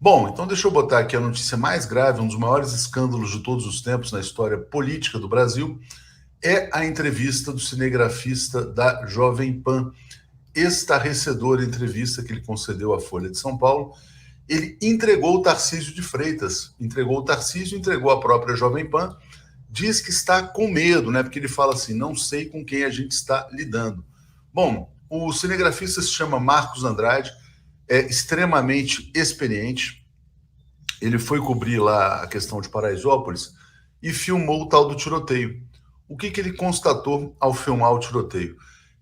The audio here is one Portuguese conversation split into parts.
Bom, então deixa eu botar aqui a notícia mais grave, um dos maiores escândalos de todos os tempos na história política do Brasil, é a entrevista do cinegrafista da Jovem Pan, estarrecedora entrevista que ele concedeu à Folha de São Paulo. Ele entregou o Tarcísio de Freitas, entregou o Tarcísio, entregou a própria Jovem Pan, diz que está com medo, né? Porque ele fala assim, não sei com quem a gente está lidando. Bom, o cinegrafista se chama Marcos Andrade, é extremamente experiente. Ele foi cobrir lá a questão de Paraisópolis e filmou o tal do tiroteio. O que ele constatou ao filmar o tiroteio?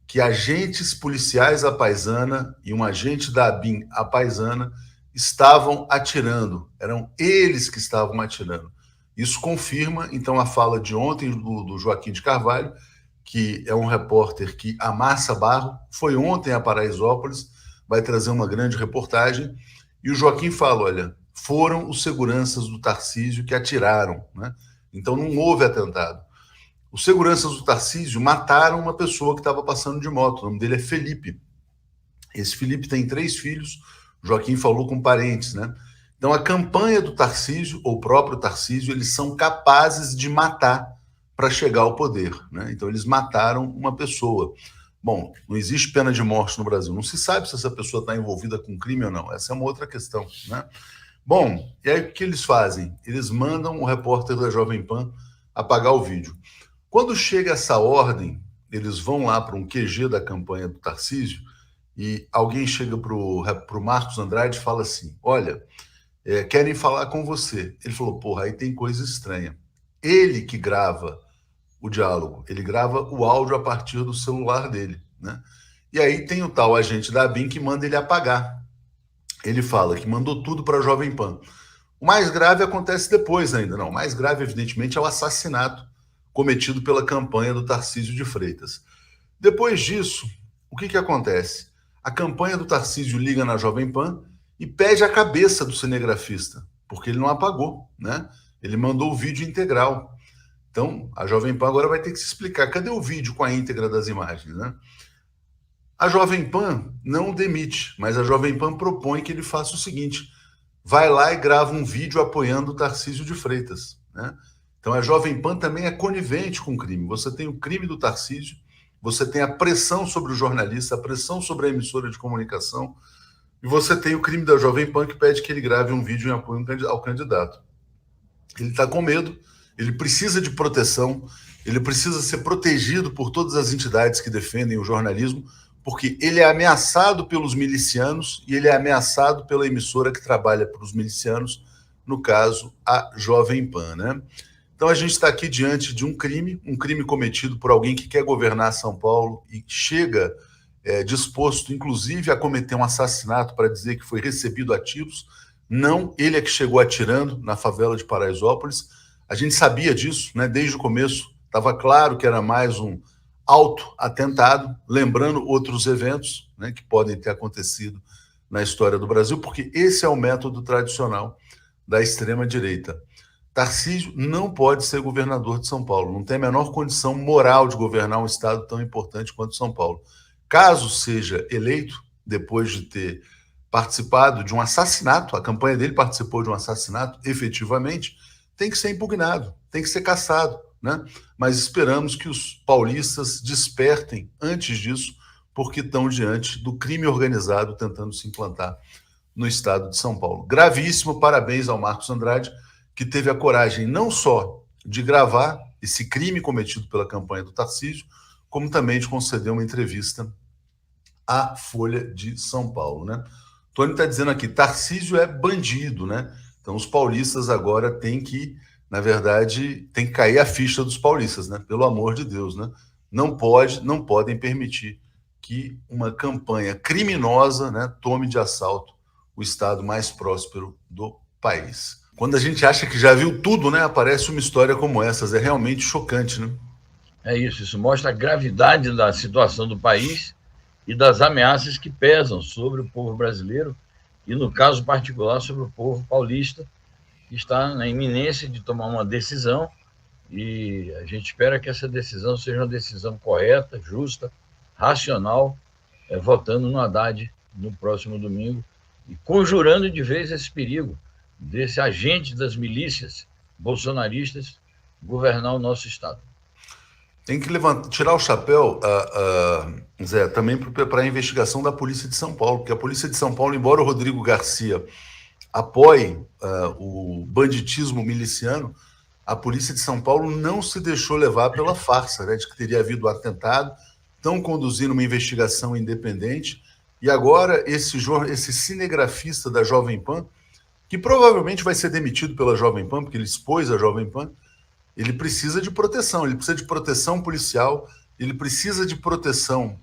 Que agentes policiais à paisana e um agente da ABIN à paisana estavam atirando. Eram eles que estavam atirando. Isso confirma, então, a fala de ontem do Joaquim de Carvalho, que é um repórter que amassa barro, foi ontem a Paraisópolis, vai trazer uma grande reportagem, e o Joaquim fala, olha, foram os seguranças do Tarcísio que atiraram, né? Então não houve atentado. Os seguranças do Tarcísio mataram uma pessoa que estava passando de moto, o nome dele é Felipe. Esse Felipe tem 3 filhos, o Joaquim falou com parentes, né? Então a campanha do Tarcísio, ou o próprio Tarcísio, eles são capazes de matar para chegar ao poder, né? Então eles mataram uma pessoa. Bom, não existe pena de morte no Brasil. Não se sabe se essa pessoa está envolvida com crime ou não. Essa é uma outra questão, né? Bom, e aí o que eles fazem? Eles mandam o repórter da Jovem Pan apagar o vídeo. Quando chega essa ordem, eles vão lá para um QG da campanha do Tarcísio e alguém chega para o Marcos Andrade e fala assim, olha, querem falar com você. Ele falou, porra, aí tem coisa estranha. Ele que grava o diálogo, ele grava o áudio a partir do celular dele, né? E aí tem o tal agente da ABIN que manda ele apagar. Ele fala que mandou tudo para a Jovem Pan. O mais grave acontece depois ainda, não. O mais grave, evidentemente, é o assassinato cometido pela campanha do Tarcísio de Freitas. Depois disso, o que acontece? A campanha do Tarcísio liga na Jovem Pan e pede a cabeça do cinegrafista, porque ele não apagou, né? Ele mandou o vídeo integral. Então, a Jovem Pan agora vai ter que se explicar. Cadê o vídeo com a íntegra das imagens, né? A Jovem Pan não demite, mas a Jovem Pan propõe que ele faça o seguinte, vai lá e grava um vídeo apoiando o Tarcísio de Freitas, né? Então a Jovem Pan também é conivente com o crime. Você tem o crime do Tarcísio, você tem a pressão sobre o jornalista, a pressão sobre a emissora de comunicação, e você tem o crime da Jovem Pan que pede que ele grave um vídeo em apoio ao candidato. Ele está com medo, ele precisa de proteção, ele precisa ser protegido por todas as entidades que defendem o jornalismo, porque ele é ameaçado pelos milicianos e ele é ameaçado pela emissora que trabalha para os milicianos, no caso, a Jovem Pan, né? Então a gente está aqui diante de um crime cometido por alguém que quer governar São Paulo e chega disposto, inclusive, a cometer um assassinato para dizer que foi recebido a tiros. Não, ele é que chegou atirando na favela de Paraisópolis. A gente sabia disso, né? Desde o começo, estava claro que era mais um auto-atentado, lembrando outros eventos, né, que podem ter acontecido na história do Brasil, porque esse é o método tradicional da extrema-direita. Tarcísio não pode ser governador de São Paulo, não tem a menor condição moral de governar um estado tão importante quanto São Paulo. Caso seja eleito, depois de ter participado de um assassinato, a campanha dele participou de um assassinato, efetivamente, tem que ser impugnado, tem que ser cassado, né? Mas esperamos que os paulistas despertem antes disso, porque estão diante do crime organizado tentando se implantar no estado de São Paulo. Gravíssimo, parabéns ao Marcos Andrade, que teve a coragem não só de gravar esse crime cometido pela campanha do Tarcísio, como também de conceder uma entrevista à Folha de São Paulo, né? Tony está dizendo aqui, Tarcísio é bandido, né? Então os paulistas agora têm que, na verdade, tem que cair a ficha dos paulistas, né? Pelo amor de Deus, né? Não podem permitir que uma campanha criminosa, né, tome de assalto o estado mais próspero do país. Quando a gente acha que já viu tudo, né, aparece uma história como essa. É realmente chocante, né? É isso mostra a gravidade da situação do país e das ameaças que pesam sobre o povo brasileiro e, no caso particular, sobre o povo paulista, que está na iminência de tomar uma decisão, e a gente espera que essa decisão seja uma decisão correta, justa, racional, votando no Haddad no próximo domingo, e conjurando de vez esse perigo desse agente das milícias bolsonaristas governar o nosso Estado. Tem que tirar o chapéu, Zé, também para a investigação da Polícia de São Paulo, porque a Polícia de São Paulo, embora o Rodrigo Garcia apoie o banditismo miliciano, a Polícia de São Paulo não se deixou levar pela farsa, né, de que teria havido um atentado, estão conduzindo uma investigação independente, e agora esse cinegrafista da Jovem Pan, que provavelmente vai ser demitido pela Jovem Pan, porque ele expôs a Jovem Pan, ele precisa de proteção, ele precisa de proteção policial, ele precisa de proteção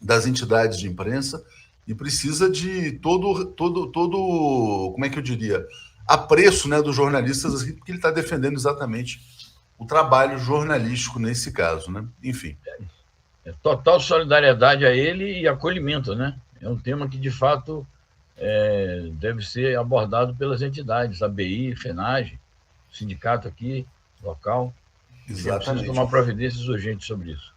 das entidades de imprensa e precisa de todo como é que eu diria, apreço, né, dos jornalistas, porque ele está defendendo exatamente o trabalho jornalístico nesse caso, né? Enfim. Total solidariedade a ele e acolhimento, né? É um tema que, de fato, deve ser abordado pelas entidades, ABI, FENAGE, sindicato aqui, local. Exatamente. Precisa tomar providências urgentes sobre isso.